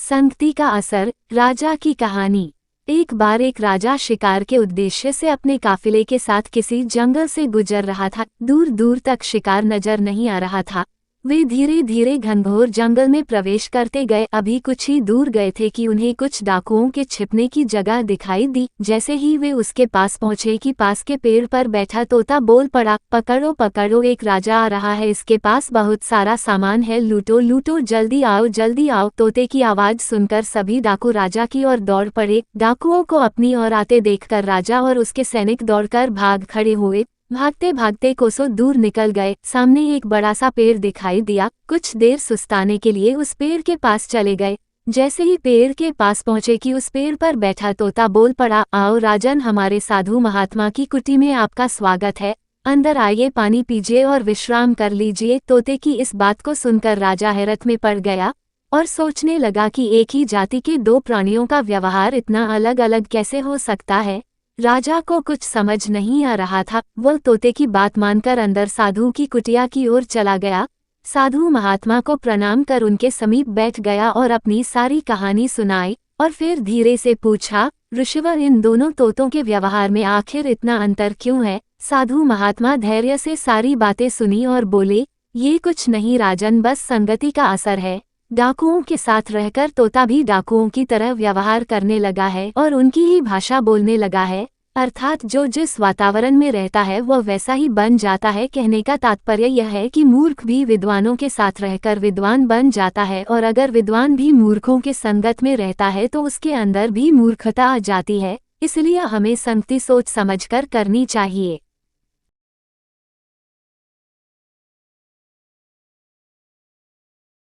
संगति का असर, राजा की कहानी। एक बार एक राजा शिकार के उद्देश्य से अपने काफिले के साथ किसी जंगल से गुजर रहा था। दूर दूर तक शिकार नजर नहीं आ रहा था। वे धीरे धीरे घनघोर जंगल में प्रवेश करते गए। अभी कुछ ही दूर गए थे कि उन्हें कुछ डाकुओं के छिपने की जगह दिखाई दी। जैसे ही वे उसके पास पहुंचे कि पास के पेड़ पर बैठा तोता बोल पड़ा, पकड़ो पकड़ो, एक राजा आ रहा है, इसके पास बहुत सारा सामान है, लूटो लूटो, जल्दी आओ जल्दी आओ। तोते की आवाज सुनकर सभी डाकू राजा की ओर दौड़ पड़े। डाकुओं को अपनी ओर आते देखकर राजा और उसके सैनिक दौड़कर भाग खड़े हुए। भागते भागते कोसों दूर निकल गए। सामने एक बड़ा सा पेड़ दिखाई दिया। कुछ देर सुस्ताने के लिए उस पेड़ के पास चले गए। जैसे ही पेड़ के पास पहुंचे कि उस पेड़ पर बैठा तोता बोल पड़ा, आओ राजन, हमारे साधु महात्मा की कुटी में आपका स्वागत है। अंदर आइए, पानी पीजिए और विश्राम कर लीजिए। तोते की इस बात को सुनकर राजा हैरत में पड़ गया और सोचने लगा कि एक ही जाति के दो प्राणियों का व्यवहार इतना अलग अलग कैसे हो सकता है। राजा को कुछ समझ नहीं आ रहा था। वो तोते की बात मानकर अंदर साधु की कुटिया की ओर चला गया। साधु महात्मा को प्रणाम कर उनके समीप बैठ गया और अपनी सारी कहानी सुनाई और फिर धीरे से पूछा, ऋषिवर, इन दोनों तोतों के व्यवहार में आखिर इतना अंतर क्यों है? साधु महात्मा धैर्य से सारी बातें सुनी और बोले, ये कुछ नहीं राजन, बस संगति का असर है। डाकुओं के साथ रहकर तोता भी डाकुओं की तरह व्यवहार करने लगा है और उनकी ही भाषा बोलने लगा है। अर्थात जो जिस वातावरण में रहता है वह वैसा ही बन जाता है। कहने का तात्पर्य यह है कि मूर्ख भी विद्वानों के साथ रहकर विद्वान बन जाता है, और अगर विद्वान भी मूर्खों के संगत में रहता है तो उसके अंदर भी मूर्खता आ जाती है। इसलिए हमें संगति सोच समझकर करनी चाहिए।